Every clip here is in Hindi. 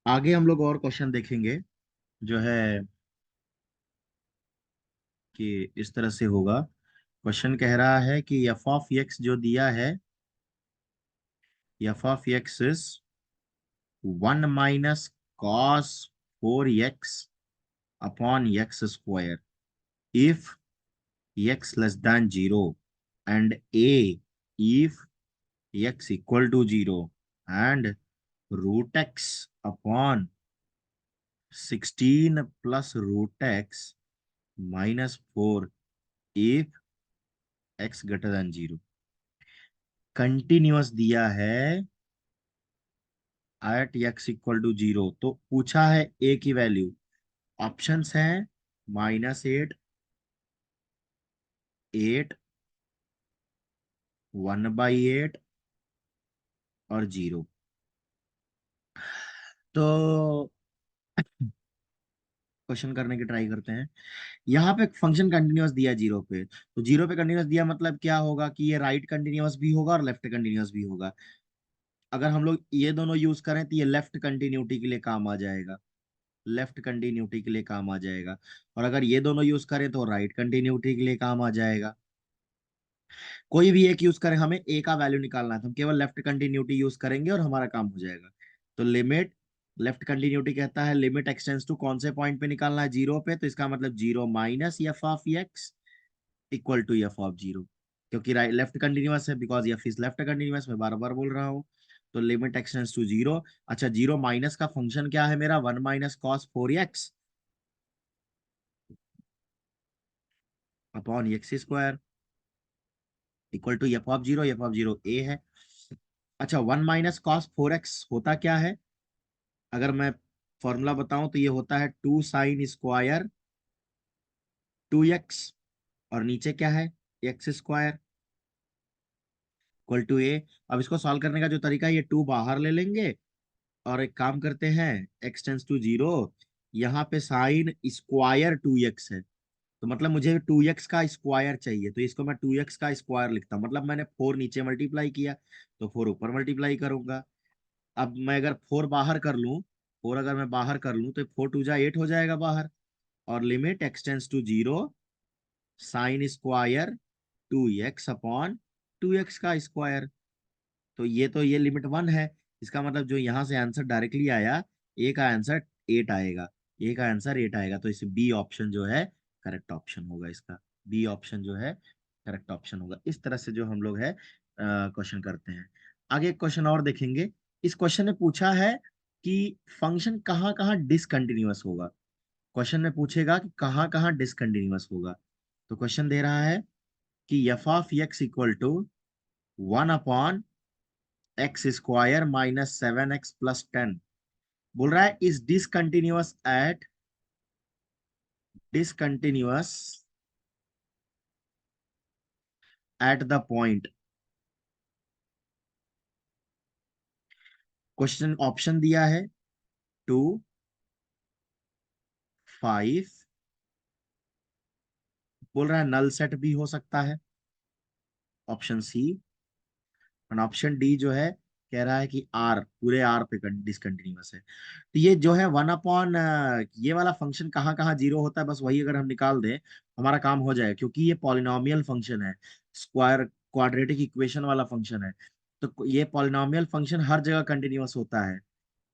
आगे हम लोग और क्वेश्चन देखेंगे जो है कि इस तरह से होगा। क्वेश्चन कह रहा है कि एफ ऑफ एक्स जो दिया है, F of x is 1 - cos 4x upon x square if x less than 0 and a if x equal to 0 and root x upon 16 plus root x minus 4 if x greater than 0। Continuous दिया है एट x इक्वल टू 0, तो पूछा है a की वैल्यू। ऑप्शंस हैं -8, 8, 1/8 और 0। तो क्वेश्चन करने की ट्राई करते हैं। यहाँ पे फंक्शन कंटिन्यूअस दिया 0 पे, तो 0 पे कंटिन्यूअस दिया मतलब क्या होगा कि ये राइट कंटिन्यूअस भी होगा और लेफ्ट कंटिन्यूअस भी होगा। अगर हम लोग ये दोनों यूज करें तो ये लेफ्ट कंटिन्यूटी के लिए काम आ जाएगा, लेफ्ट कंटिन्यूटी के लिए काम आ जाएगा। और अगर ये दोनों यूज करें तो राइट कंटिन्यूटी के लिए काम आ जाएगा। कोई भी एक यूज करें, हमें ए का वैल्यू निकालना है तो हम केवल लेफ्ट कंटिन्यूटी यूज करेंगे और हमारा काम हो जाएगा। तो लिमिट, लेफ्ट कंटिन्यूटी कहता है लिमिट एक्सटेंड्स टू कौन से पॉइंट पे निकालना है, 0 पे, तो इसका मतलब 0 minus f of x equal to f of 0। क्योंकि राइट लेफ्ट कंटिन्यूअस है, because f is left continuous, मैं बार बार बोल रहा हूँ। तो लिमिट एक्सटेंड्स टू 0। अच्छा, 0 माइनस का फंक्शन क्या है मेरा, 1 - cos 4x upon x square equal to f of 0। F of 0 a है। अच्छा, 1 - cos 4x होता क्या है, अगर मैं फॉर्मूला बताऊं तो ये होता है 2 sin² 2x, और नीचे क्या है, x² इक्वल टू ए। अब इसको सॉल्व करने का जो तरीका है, ये 2 बाहर ले लेंगे और एक काम करते हैं, x टेंस टू 0, यहाँ पे sin² 2x है, तो मतलब मुझे 2x का स्क्वायर चाहिए, तो इसको मैं 2x का स्क्वायर लिखता हूँ। मतलब मैंने 4 नीचे मल्टीप्लाई किया तो 4 ऊपर मल्टीप्लाई करूंगा। अब मैं अगर 4 बाहर कर लूं, 4 अगर मैं बाहर कर लूं तो 4 × 2 = 8 हो जाएगा बाहर। और limit x tends to 0 sin² 2x upon 2x का स्क्वायर। तो ये लिमिट 1 है। इसका मतलब जो यहां से आंसर डायरेक्टली आया, ए का आंसर 8 आएगा, ए का आंसर 8 आएगा, तो इसे बी ऑप्शन जो है करेक्ट ऑप्शन होगा इसका। बी ऑप्शन जो है करेक्ट ऑप्शन होगा। इस तरह से जो हम लोग है क्वेश्चन करते हैं। आगे एक क्वेश्चन और देखेंगे। इस क्वेश्चन ने पूछा है कि फंक्शन कहाँ कहाँ डिसकंटिन्यूअस होगा। क्वेश्चन में पूछेगा कि कहाँ कहाँ डिसकंटिन्यूअस होगा। तो क्वेश्चन दे रहा है कि f of x equal to 1/x² - 7x + 10, बोल रहा है is discontinuous at the point. Question option दिया है 2, 5, बोल रहा है नल सेट भी हो सकता है, ऑप्शन सी। और ऑप्शन डी जो है कह रहा है कि आर, पूरे आर पे डिसकंटिन्यूअस है। तो ये जो है 1 ये वाला फंक्शन कहाँ कहाँ 0 होता है, बस वही अगर हम निकाल दें हमारा काम हो जाएगा, क्योंकि ये पॉलिनॉमियल फंक्शन है, स्क्वायर क्वाड्रेटिक इक्वेशन वाला फंक्शन है। तो ये पॉलिनॉमियल फंक्शन हर जगह कंटिन्यूअस होता है,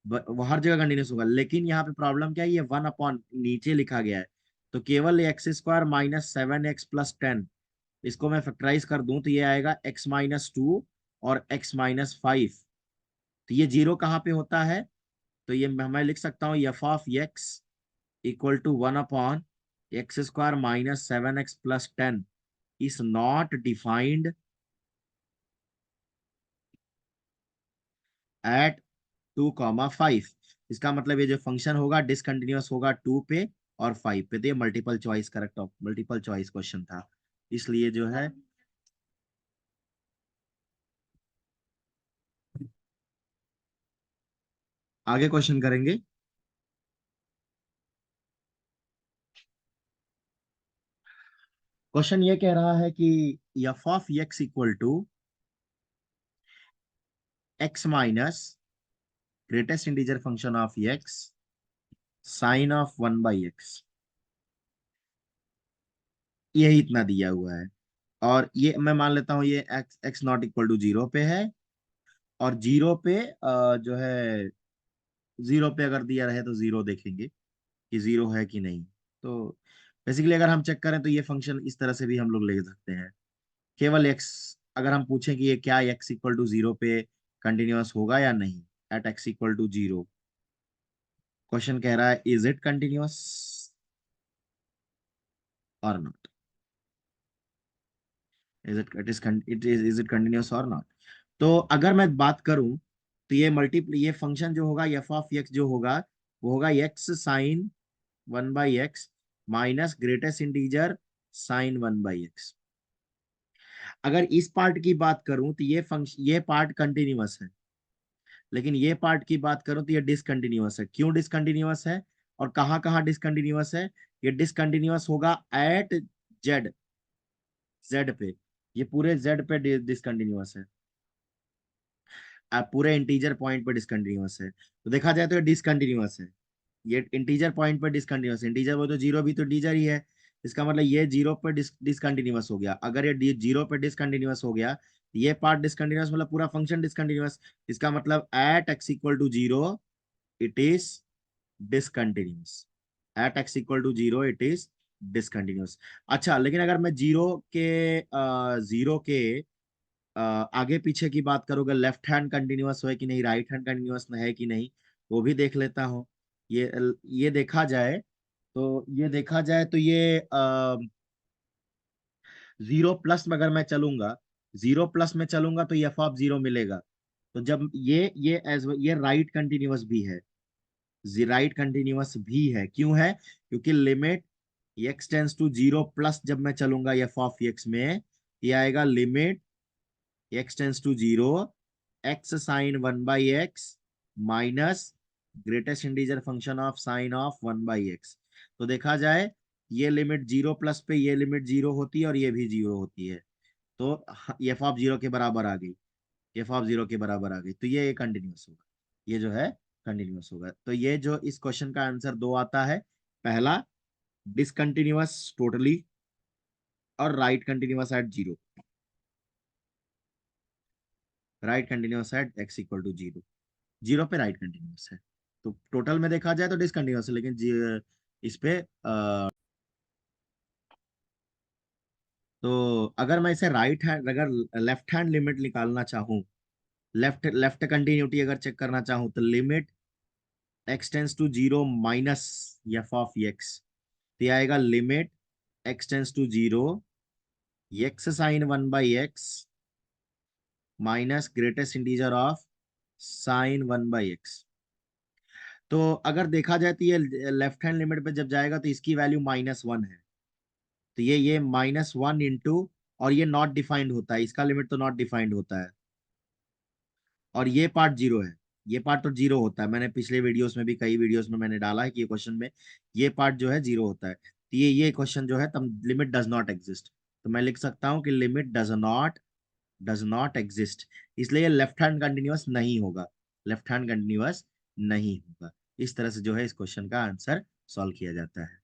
वो हर जगह कंटिन्यूअस होगा। लेकिन यहाँ पे प्रॉब्लम क्या है, ये 1 नीचे लिखा गया है, तो केवल x² - 7x + 10, इसको मैं फैक्टराइज कर दूं तो ये आएगा x - 2 और x - 5। तो ये 0 कहाँ पे होता है, तो ये मैं लिख सकता हूँ f of x equal to 1/x² - 7x + 10 is not defined at 2, 5। इसका मतलब ये जो फंक्शन होगा डिसकंटिन्यूअस होगा 2 पे और 5 पे। तो ये multiple choice correct, multiple choice question था, इसलिए जो है आगे क्वेश्चन करेंगे। क्वेश्चन ये कह रहा है कि f of x equal to x - greatest integer function of x sine of 1/x, यही इतना दिया हुआ है। और ये मैं मान लेता हूँ ये x x not equal to zero पे है, और जीरो पे जो है, जीरो पे अगर दिया रहे तो जीरो देखेंगे कि जीरो है कि नहीं। तो बेसिकली अगर हम चेक करें तो ये फंक्शन इस तरह से भी हम लोग ले सकते हैं। केवल एक्स, अगर हम पूछें कि ये क्या एक्स इक्वल टू जीरो पे कंटिन्यूअस होगा या नहीं, at x equal to zero, question कह रहा है is it continuous or not, is it continuous or not. तो अगर मैं बात करूं तो ये फंक्शन जो होगा एफ ऑफ एक्स जो होगा, वो होगा x sine 1/x minus greatest integer sine 1/x। अगर इस पार्ट की बात करूं तो ये पार्ट कंटिन्यूअस है, लेकिन ये पार्ट की बात करूं तो ये डिसकंटिन्यूअस है। क्यों डिसकंटिन्यूअस है और कहां कहां डिसकंटिन्यूअस है? ये डिसकंटिन्यूअस होगा एट जेड, जेड पे, ये पूरे जेड पे डिसकंटिन्यूअस है, पूरे इंटीजर पॉइंट पे डिसकंटिन्यूअस है। तो देखा जाए तो ये डिसकंटिन्यूअस है, ये इंटीजर पॉइंट पर डिसकंटिन्यूअस, इंटीजर वो तो जीरो भी तो इंटीजर ही है। इसका मतलब ये जीरो पर डिसकंटिन्यूअस हो गया। अगर ये जीरो पर डिसकंटिन्यूअस हो गया, ये पार्ट डिसकंटिन्यूअस मतलब पूरा फंक्शन डिसकंटिन्यूअस। इसका मतलब at x equal to zero it is discontinuous, at x equal to zero it is discontinuous. अच्छा, लेकिन अगर मैं जीरो के आगे पीछे की बात करोगे, लेफ्ट हैंड कंटिन्यूअस है कि नहीं, राइट हैंड कंटिन्यूअस है कि नहीं, वो भी देख लेता हूँ। ये ये देखा जाए तो ये जीरो प्लस में अगर मैं चलूंगा, जीरो प्लस में चलूंगा तो एफ ऑफ जीरो मिलेगा। तो जब ये राइट कंटिन्यूअस भी है, राइट कंटिन्यूअस भी है। क्यों है? क्योंकि limit x tends to zero plus जब मैं चलूंगा एफ ऑफ एक्स में, ये आएगा limit x tends to zero x sine 1/x minus greatest integer function of sine of 1/x। तो देखा जाए, ये लिमिट जीरो प्लस पे ये लिमिट जीरो होती है और ये भी जीरो होती है, तो एफ ऑफ जीरो के बराबर आ गई, एफ ऑफ जीरो के बराबर आ गई, तो ये कंटिन्यूअस होगा, ये जो है कंटिन्यूअस होगा। तो ये जो इस क्वेश्चन का आंसर दो आता है, पहला डिसकंटिन्यूअस टोटली, और right continuous at zero, right continuous at x equal to zero, zero पे राइट कंटिन्यूअस है। तो टोटल में देखा जाए तो डिसकंटिन्यूअस है, लेकिन इस पे तो अगर मैं इसे राइट हैंड, अगर लेफ्ट हैंड लिमिट निकालना चाहूँ, लेफ्ट लेफ्ट कंटिन्यूटी अगर चेक करना चाहूँ, तो limit x tends to zero minus f of x, तो ये आएगा limit x tends to zero x sine 1/x minus greatest integer of sine 1/x। तो अगर देखा जाए तो ये लेफ्ट हैंड लिमिट पे जब जाएगा तो इसकी वैल्यू -1 है, तो ये -1 इंटू, और ये नॉट डिफाइंड होता है, इसका लिमिट तो नॉट डिफाइंड होता है, और ये पार्ट जीरो है, ये पार्ट तो जीरो होता है। मैंने पिछले वीडियोस में भी, कई वीडियोस में मैंने डाला है कि ये क्वेश्चन में ये पार्ट जो है जीरो होता है, तो ये क्वेश्चन जो है तब लिमिट डज नॉट एग्जिस्ट। तो मैं लिख सकता हूँ कि लिमिट डज नॉट एग्जिस्ट, इसलिए लेफ्ट हैंड कंटिन्यूअस नहीं होगा, लेफ्ट हैंड कंटिन्यूअस नहीं होगा। इस तरह से जो है इस क्वेश्चन का आंसर सॉल्व किया जाता है।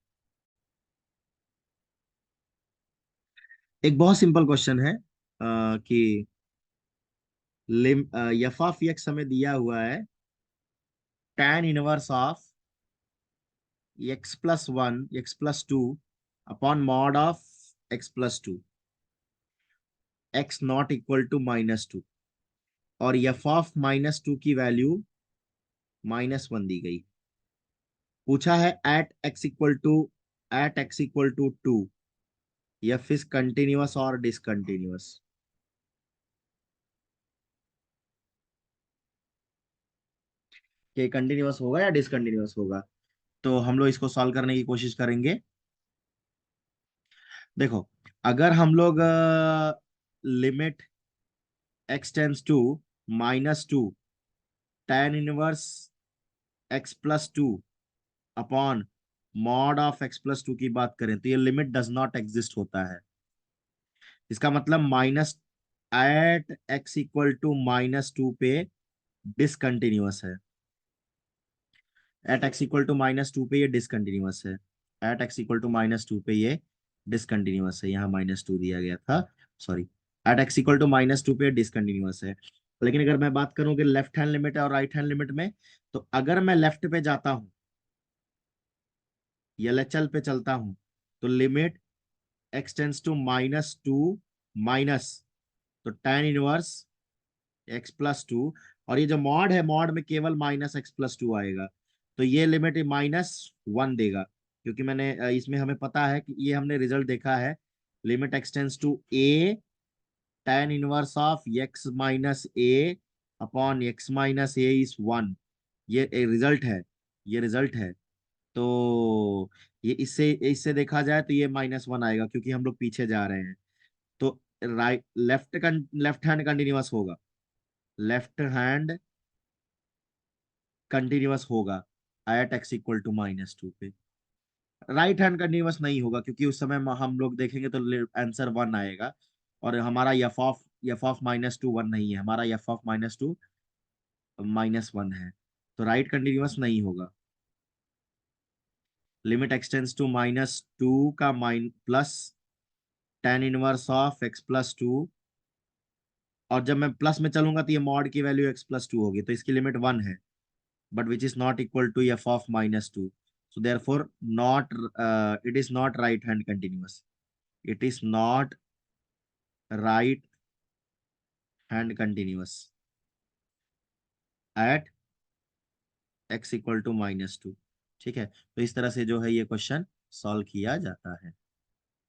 एक बहुत सिंपल क्वेश्चन है कि एफ ऑफ एक्स हमें दिया हुआ है tan inverse of x+1 x+2 upon mod of x+2, x not equal to -2, और एफ ऑफ -2 की वैल्यू -1 दी गई। पूछा है at x equal to 2 f is continuous or discontinuous. कि कंटिन्यूअस होगा या डिसकंटिन्यूअस होगा, तो हम लोग इसको सॉल्व करने की कोशिश करेंगे। देखो, अगर हम लोग limit x tends to -2 tan inverse x+2 upon mod of x+2 की बात करें, तो ये लिमिट डज नॉट एग्जिस्ट होता है। इसका मतलब minus at x equal to -2 पे डिसकंटिन्यूअस है। एट एक्स इक्वल टू -2 पे ये डिसकंटिन्यूअस है, एट एक्स इक्वल टू -2 पे ये डिसकंटिन्यूअस है, यहाँ -2 दिया गया था, sorry, at x equal to -2 पे डिसकंटिन्यूअस है। लेकिन अगर मैं बात करूं कि लेफ्ट हैंड लिमिट है और राइट हैंड लिमिट में, तो अगर मैं लेफ्ट पे जाता हूं, एलएचएल पे चलता हूं, तो limit x tends to -2 minus, तो tan इनवर्स x+2, और ये जो मॉड है, मॉड में केवल -x+2 आएगा, तो ये लिमिट -1 देगा, क्योंकि मैंने इसमें हमें पता है कि ये हमने रिजल्ट देखा है, limit x tends to a tan inverse of x minus a upon x minus a is 1, ये रिजल्ट है, ये रिजल्ट है। तो ये इससे इससे देखा जाए तो ये -1 आएगा, क्योंकि हम लोग पीछे जा रहे हैं। तो राइट लेफ्ट हैंड कंटिन्यूअस होगा, लेफ्ट हैंड कंटिन्यूअस होगा एट एक्स इक्वल टू -2 पे। राइट हैंड कंटिन्यूअस नहीं होगा, क्योंकि उस समय हम लोग देखेंगे तो आंसर 1 आएगा, और हमारा एफ ऑफ -2 1 नहीं है, हमारा एफ ऑफ -2 -1 है, तो राइट कंटिन्यूअस नहीं होगा। लिमिट एक्सटेंड्स टू -2 का plus tan inverse of x+2, और जब मैं प्लस में चलूंगा तो ये मॉड की वैल्यू x+2 होगी, तो इसकी लिमिट 1 है, but which is not equal to f of -2. So therefore, not it is not right hand continuous. It is not right hand continuous at x equal to -2। ठीक है, तो इस तरह से जो है ये क्वेश्चन सॉल्व किया जाता है।